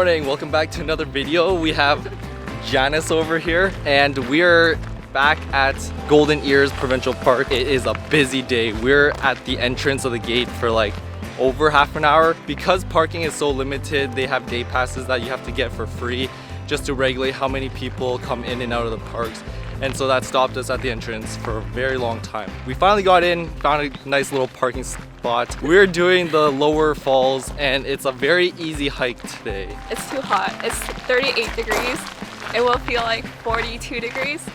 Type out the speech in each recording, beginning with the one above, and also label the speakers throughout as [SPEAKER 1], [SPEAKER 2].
[SPEAKER 1] morning, welcome back to another video. We have Janice over here and we're back at Golden Ears Provincial Park. It is a busy day. We're at the entrance of the gate for like over half an hour. Because parking is so limited, they have day passes that you have to get for free just to regulate how many people come in and out of the parks. And so that stopped us at the entrance for a very long time. We finally got in, found a nice little parking spot. We're doing the lower falls and it's a very easy hike today.
[SPEAKER 2] It's too hot. It's 38 degrees. It will feel like 42 degrees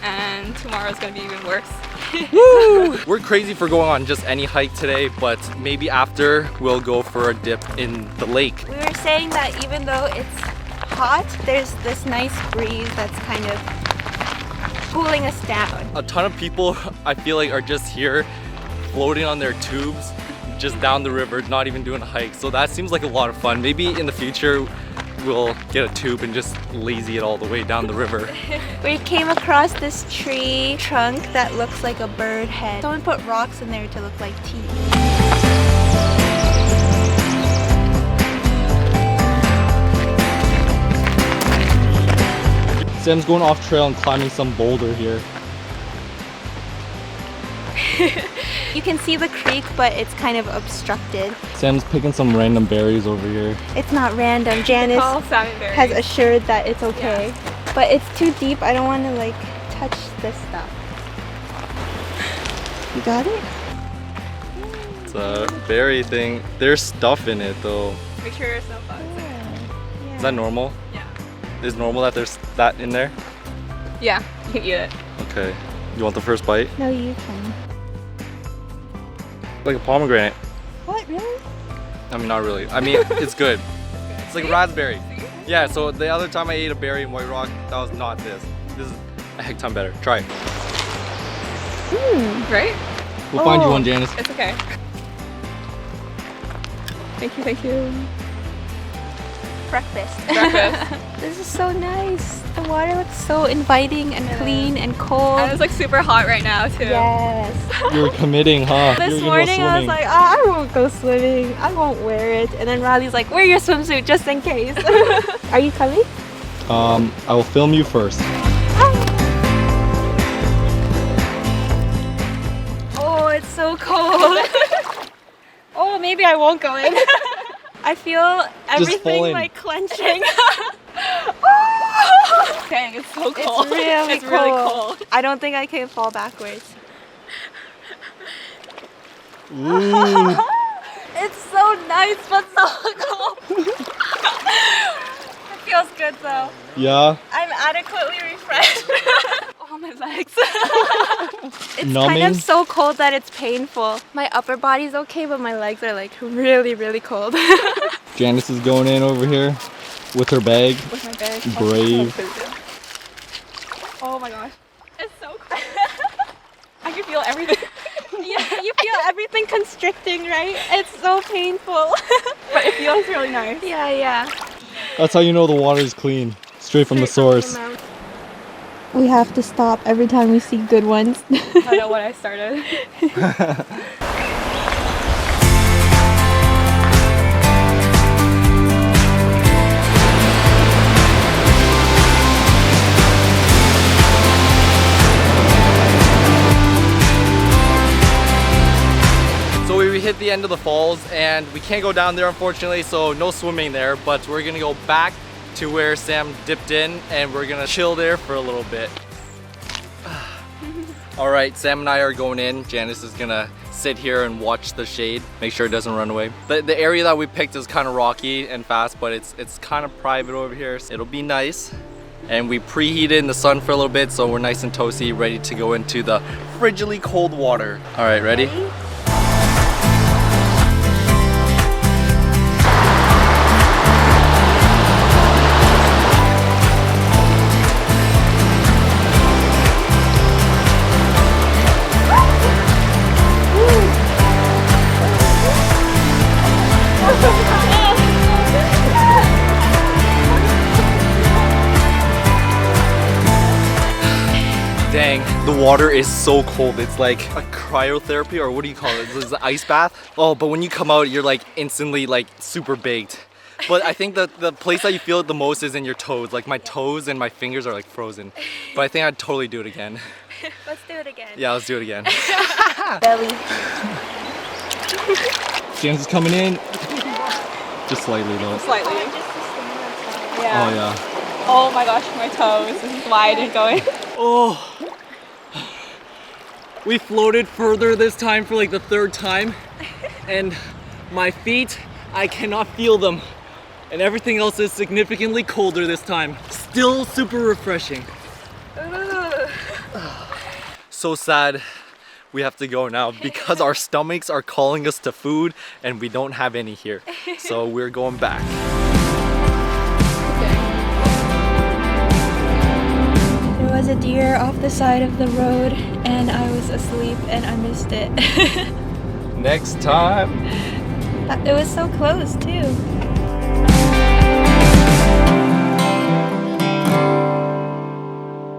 [SPEAKER 2] and tomorrow's gonna be even worse.
[SPEAKER 1] Woo! We're crazy for going on just any hike today, but maybe after we'll go for a dip in the lake.
[SPEAKER 3] We were saying that even though it's hot, there's this nice breeze that's kind of cooling us down.
[SPEAKER 1] A ton of people, I feel like, are just here floating on their tubes just down the river, not even doing a hike. So that seems like a lot of fun. Maybe in the future we'll get a tube and just lazy it all the way down the river.
[SPEAKER 3] We came across this tree trunk that looks like a bird head. Someone put rocks in there to look like teeth.
[SPEAKER 1] Sam's going off trail and climbing some boulder here.
[SPEAKER 3] You can see the creek, but it's kind of obstructed.
[SPEAKER 1] Sam's picking some random berries over here.
[SPEAKER 3] It's not random. Janice
[SPEAKER 2] All salmon berries.
[SPEAKER 3] has assured that it's okay. Yeah. But it's too deep. I don't want to like touch this stuff. You got it?
[SPEAKER 1] It's a berry thing. There's stuff in it though.
[SPEAKER 2] Make sure there's no bugs in it.
[SPEAKER 3] Yeah.
[SPEAKER 1] Is that normal?
[SPEAKER 2] Yeah.
[SPEAKER 1] Is normal that there's that in there?
[SPEAKER 2] Yeah, you can eat it.
[SPEAKER 1] Okay. You want the first bite?
[SPEAKER 3] No, you can.
[SPEAKER 1] Like a pomegranate.
[SPEAKER 3] What, really?
[SPEAKER 1] I mean, not really. I mean, it's good. It's like raspberry. Yeah, so the other time I ate a berry in White Rock, that was not this. This is a heck ton better. Try it.
[SPEAKER 2] Right?
[SPEAKER 1] We'll find you one, Janice.
[SPEAKER 2] It's okay. Thank you, thank you.
[SPEAKER 3] Breakfast.
[SPEAKER 2] Breakfast.
[SPEAKER 3] This is so nice. The water looks so inviting and clean and cold.
[SPEAKER 2] And it's like super hot right now too.
[SPEAKER 3] Yes.
[SPEAKER 1] You're committing, huh?
[SPEAKER 3] This morning I was like, I won't go swimming. I won't wear it. And then Riley's like, wear your swimsuit just in case. Are you coming?
[SPEAKER 1] I will film you first.
[SPEAKER 3] Oh, it's so cold. Oh, maybe I won't go in. I feel everything like clenching.
[SPEAKER 2] Dang, it's so cold.
[SPEAKER 3] It's really cold. I don't think I can fall backwards.
[SPEAKER 1] Ooh.
[SPEAKER 3] It's so nice, but so cold. It feels good though.
[SPEAKER 1] Yeah.
[SPEAKER 3] I'm adequately refreshed.
[SPEAKER 2] Oh, my legs.
[SPEAKER 3] It's
[SPEAKER 1] Numbing?
[SPEAKER 3] kind of so cold that it's painful. My upper body's okay, but my legs are like really, really cold.
[SPEAKER 1] Janice is going in over here with her bag.
[SPEAKER 2] With my bag.
[SPEAKER 1] Brave.
[SPEAKER 2] Oh my gosh. It's so cold. I can feel everything.
[SPEAKER 3] Yeah, you feel everything constricting, right? It's so painful.
[SPEAKER 2] But it feels really nice.
[SPEAKER 3] Yeah, yeah.
[SPEAKER 1] That's how you know the water is clean. Straight from the source.
[SPEAKER 3] We have to stop every time we see good ones.
[SPEAKER 2] I know what I started.
[SPEAKER 1] So we hit the end of the falls and we can't go down there unfortunately, so no swimming there, but we're gonna go back to where Sam dipped in and we're gonna chill there for a little bit. All right, Sam and I are going in. Janice is gonna sit here and watch the shade, make sure it doesn't run away. The area that we picked is kind of rocky and fast, but it's kind of private over here, so it'll be nice. And we preheated in the sun for a little bit, so we're nice and toasty, ready to go into the frigidly cold water. All right, ready? Dang, the water is so cold. It's like a cryotherapy, or what do you call it? It's an ice bath. Oh, but when you come out, you're like instantly like super baked. But I think that the place that you feel it the most is in your toes. Like my toes and my fingers are like frozen. But I think I'd totally do it again.
[SPEAKER 3] Let's do it again.
[SPEAKER 1] Yeah, let's do it again.
[SPEAKER 3] Belly.
[SPEAKER 1] James is coming in. Just slightly though.
[SPEAKER 2] Slightly.
[SPEAKER 1] Oh
[SPEAKER 2] Yeah.
[SPEAKER 1] yeah.
[SPEAKER 2] Oh my gosh, my toes. This is why I didn't go in.
[SPEAKER 1] Oh. We floated further this time for like the third time. And my feet, I cannot feel them. And everything else is significantly colder this time. Still super refreshing. So sad we have to go now because our stomachs are calling us to food and we don't have any here. So we're going back.
[SPEAKER 3] There was a deer off the side of the road and I was asleep and I missed it.
[SPEAKER 1] Next time.
[SPEAKER 3] It was so close too.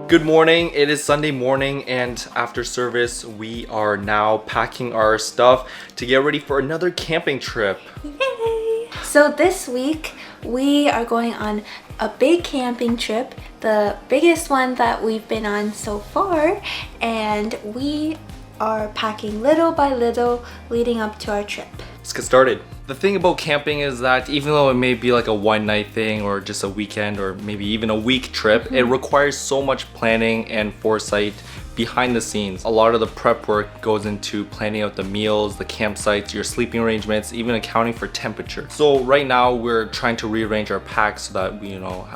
[SPEAKER 1] Good morning, it is Sunday morning and after service we are now packing our stuff to get ready for another camping trip.
[SPEAKER 3] Yay! So this week we are going on a big camping trip, the biggest one that we've been on so far, and we are packing little by little leading up to our trip.
[SPEAKER 1] Let's get started. The thing about camping is that even though it may be like a one night thing or just a weekend or maybe even a week trip, it requires so much planning and foresight behind the scenes. A lot of the prep work goes into planning out the meals, the campsites, your sleeping arrangements, even accounting for temperature. So right now we're trying to rearrange our packs so that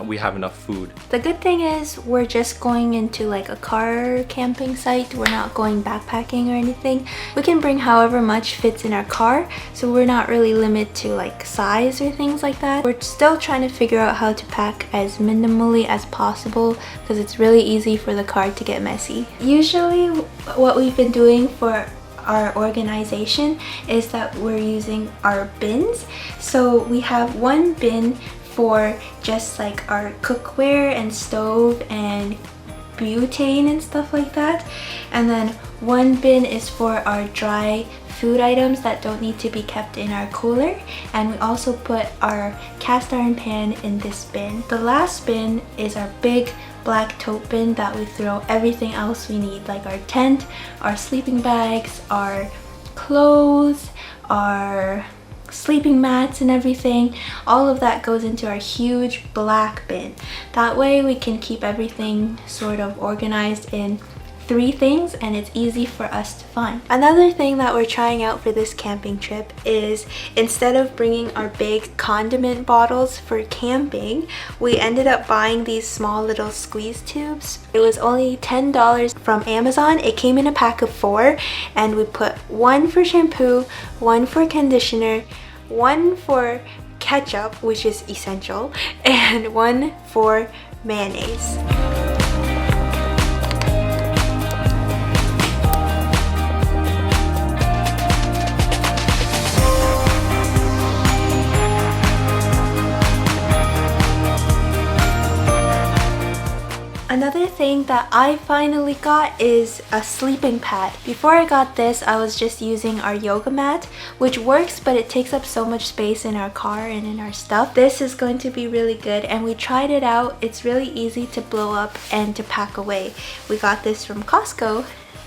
[SPEAKER 1] we have enough food.
[SPEAKER 3] The good thing is we're just going into like a car camping site. We're not going backpacking or anything. We can bring however much fits in our car, so we're not really limited to like size or things like that. We're still trying to figure out how to pack as minimally as possible because it's really easy for the car to get messy. Usually what we've been doing for our organization is that we're using our bins. So we have one bin for just like our cookware and stove and butane and stuff like that, and then one bin is for our dry food items that don't need to be kept in our cooler, and we also put our cast iron pan in this bin. The last bin is our big black tote bin that we throw everything else we need, like our tent, our sleeping bags, our clothes, our sleeping mats and everything. All of that goes into our huge black bin. That way we can keep everything sort of organized in 3 things and it's easy for us to find. Another thing that we're trying out for this camping trip is instead of bringing our big condiment bottles for camping, we ended up buying these small little squeeze tubes. It was only $10 from Amazon. It came in a pack of 4 and we put 1 for shampoo, 1 for conditioner, 1 for ketchup, which is essential, and 1 for mayonnaise. Another thing that I finally got is a sleeping pad. Before I got this, I was just using our yoga mat, which works, but it takes up so much space in our car and in our stuff. This is going to be really good, and we tried it out. It's really easy to blow up and to pack away. We got this from Costco,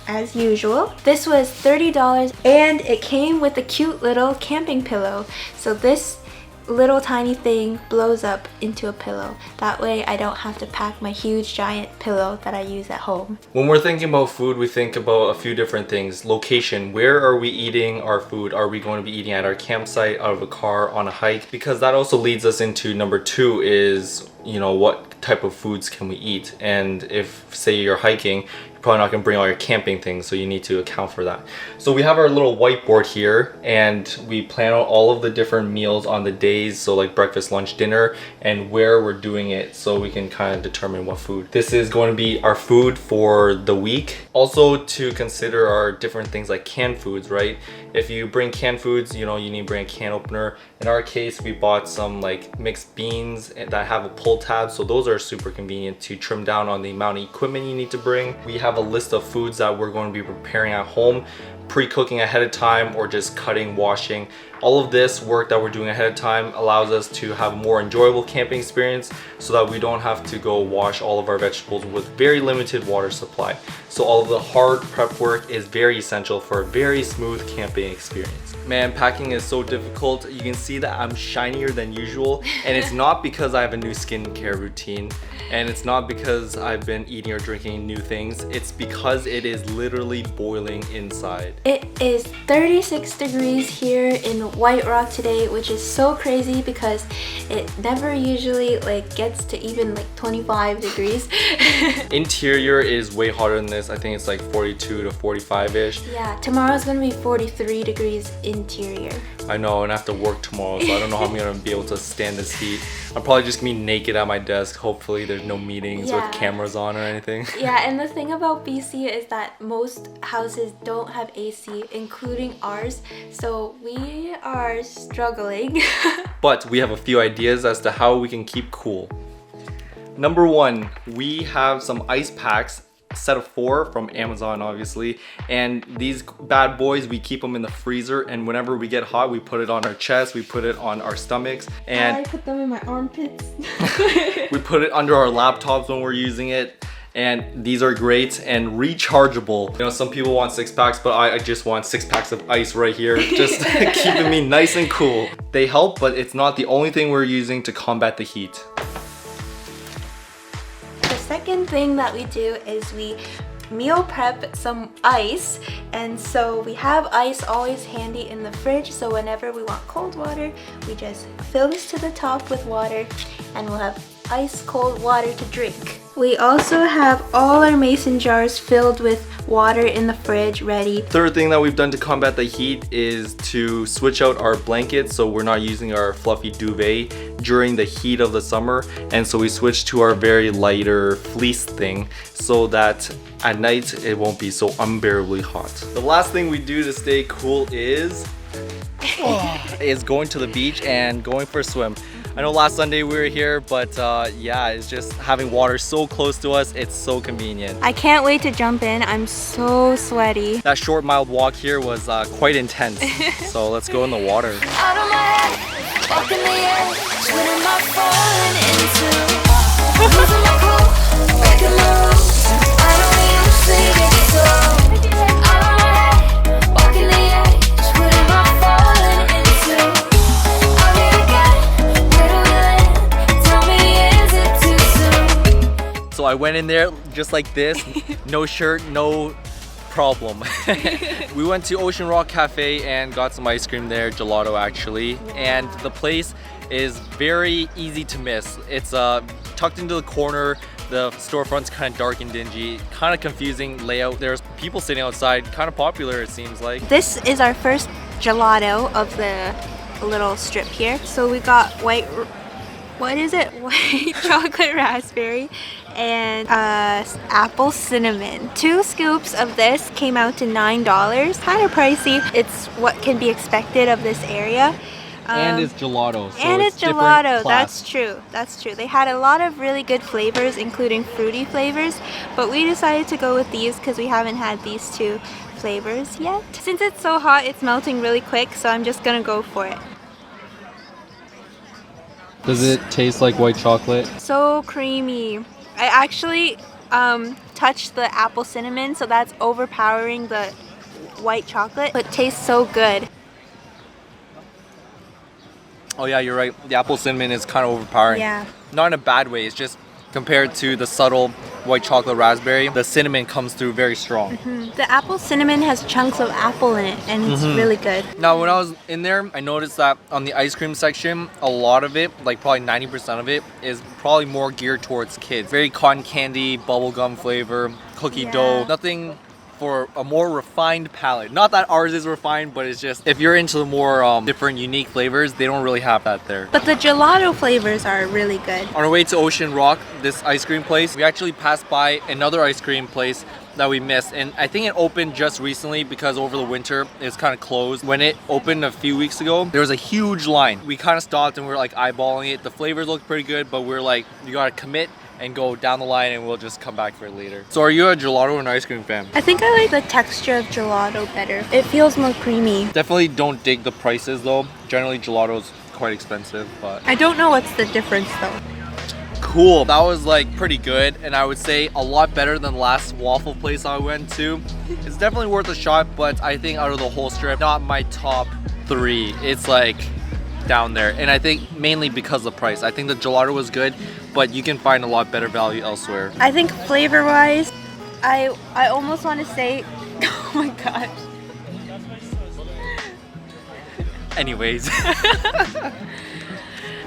[SPEAKER 3] as usual. This was $30, and it came with a cute little camping pillow. So this little tiny thing blows up into a pillow. That way I don't have to pack my huge giant pillow that I use at home.
[SPEAKER 1] When we're thinking about food, we think about a few different things. Location, where are we eating our food? Are we going to be eating at our campsite, out of a car, on a hike? Because that also leads us into number 2 is, what type of foods can we eat? And if, say, you're hiking, probably not gonna bring all your camping things, so you need to account for that. So we have our little whiteboard here and we plan out all of the different meals on the days, so like breakfast, lunch, dinner, and where we're doing it so we can kind of determine what food. This is going to be our food for the week. Also to consider our different things like canned foods, right? If you bring canned foods, you need to bring a can opener In our case, we bought some like mixed beans that have a pull tab, so those are super convenient to trim down on the amount of equipment you need to bring. We have a list of foods that we're going to be preparing at home, pre-cooking ahead of time or just cutting, washing. All of this work that we're doing ahead of time allows us to have a more enjoyable camping experience so that we don't have to go wash all of our vegetables with very limited water supply. So all of the hard prep work is very essential for a very smooth camping experience. Man, packing is so difficult. You can see that I'm shinier than usual, and it's not because I have a new skincare routine, and it's not because I've been eating or drinking new things. It's because it is literally boiling inside.
[SPEAKER 3] It is 36 degrees here in White Rock today, which is so crazy because it never usually like gets to even like 25 degrees.
[SPEAKER 1] Interior is way hotter than this. I think it's like 42 to 45-ish.
[SPEAKER 3] Yeah, tomorrow's gonna be 43 degrees interior.
[SPEAKER 1] I know, and I have to work tomorrow, so I don't know how I'm gonna be able to stand this heat. I'm probably just gonna be naked at my desk. Hopefully there's no meetings
[SPEAKER 3] Yeah.
[SPEAKER 1] with cameras on or anything.
[SPEAKER 3] Yeah, and the thing about BC is that most houses don't have AC, including ours, so we are struggling.
[SPEAKER 1] But we have a few ideas as to how we can keep cool. Number one, we have some ice packs, a set of 4 from Amazon obviously, and these bad boys, we keep them in the freezer, and whenever we get hot we put it on our chest, we put it on our stomachs,
[SPEAKER 3] I
[SPEAKER 1] and
[SPEAKER 3] put them in my armpits.
[SPEAKER 1] we put it under our laptops when we're using it. And these are great and rechargeable. You know, some people want 6 packs, but I just want 6 packs of ice right here, just keeping me nice and cool. They help, but it's not the only thing we're using to combat the heat.
[SPEAKER 3] The second thing that we do is we meal prep some ice, and so we have ice always handy in the fridge, so whenever we want cold water we just fill this to the top with water and we'll have ice cold water to drink. We also have all our mason jars filled with water in the fridge ready.
[SPEAKER 1] Third thing that we've done to combat the heat is to switch out our blankets, so we're not using our fluffy duvet during the heat of the summer, and so we switched to our very lighter fleece thing so that at night it won't be so unbearably hot. The last thing we do to stay cool is going to the beach and going for a swim. I know last Sunday we were here, but yeah, it's just having water so close to us, it's so convenient.
[SPEAKER 3] I can't wait to jump in. I'm so sweaty.
[SPEAKER 1] That short mild walk here was quite intense, so let's go in the water.
[SPEAKER 4] Out of my head, up in the air, what am I falling into? Losing my cool, breaking my rules. I don't usually get so. Out of my head, up in the air, what am I falling into? I'll be again, where do we land? Tell me, is it too soon?
[SPEAKER 1] So I went in there just like this, no shirt, no problem. We went to Ocean Rock Cafe and got some ice cream there, gelato actually, and the place is very easy to miss. It's tucked into the corner. The storefront's kind of dark and dingy, kind of confusing layout. There's people sitting outside, kind of popular it seems like.
[SPEAKER 3] This is our first gelato of the little strip here. So we got white chocolate raspberry and apple cinnamon. 2 scoops of this came out to $9. Kind of pricey. It's what can be expected of this area.
[SPEAKER 1] And it's gelato. So
[SPEAKER 3] And it's
[SPEAKER 1] different
[SPEAKER 3] gelato,
[SPEAKER 1] class.
[SPEAKER 3] that's true, that's true. They had a lot of really good flavors, including fruity flavors, but we decided to go with these because we haven't had these 2 flavors yet. Since it's so hot, it's melting really quick, so I'm just gonna go for it.
[SPEAKER 1] Does it taste like white chocolate?
[SPEAKER 3] So creamy. I actually touched the apple cinnamon, so that's overpowering the white chocolate, but it tastes so good.
[SPEAKER 1] Oh yeah, you're right. The apple cinnamon is kind of overpowering.
[SPEAKER 3] Yeah.
[SPEAKER 1] Not in a bad way, it's just compared to the subtle white chocolate raspberry, the cinnamon comes through very strong.
[SPEAKER 3] The apple cinnamon has chunks of apple in it, and it's really good.
[SPEAKER 1] Now when I was in there, I noticed that on the ice cream section, a lot of it, like probably 90% of it, is probably more geared towards kids. Very cotton candy, bubblegum flavor, cookie
[SPEAKER 3] Yeah.
[SPEAKER 1] dough, nothing for a more refined palate. Not that ours is refined, but it's just if you're into the more different unique flavors, they don't really have that there.
[SPEAKER 3] But the gelato flavors are really good.
[SPEAKER 1] On our way to Ocean Rock, this ice cream place, we actually passed by another ice cream place that we missed, and I think it opened just recently because over the winter it's kind of closed. When it opened a few weeks ago, there was a huge line. We kind of stopped and we were like eyeballing it. The flavors looked pretty good, but we're like, you gotta commit and go down the line and we'll just come back for it later. So are you a gelato or an ice cream fan?
[SPEAKER 3] I think I like the texture of gelato better. It feels more creamy.
[SPEAKER 1] Definitely don't dig the prices though. Generally gelato is quite expensive, but
[SPEAKER 3] I don't know what's the difference though.
[SPEAKER 1] cool. That was like pretty good, and I would say a lot better than the last waffle place I went to. It's definitely worth a shot, but I think out of the whole strip, not my top 3. It's like down there, and I think mainly because of the price. I think the gelato was good, but you can find a lot better value elsewhere.
[SPEAKER 3] I think flavor wise, I almost want to say, oh my gosh.
[SPEAKER 1] Anyways.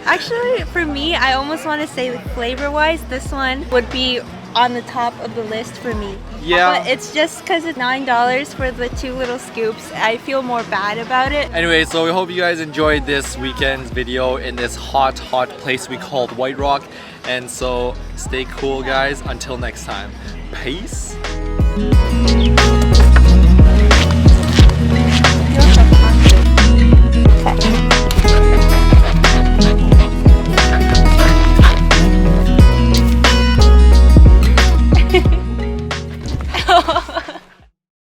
[SPEAKER 3] Actually, for me, I almost want to say flavor wise, this one would be on the top of the list for me.
[SPEAKER 1] Yeah.
[SPEAKER 3] But it's just because it's $9 for the 2 little scoops. I feel more bad about it.
[SPEAKER 1] Anyway, so we hope you guys enjoyed this weekend's video in this hot place we called White Rock. And so stay cool guys, until next time. Peace.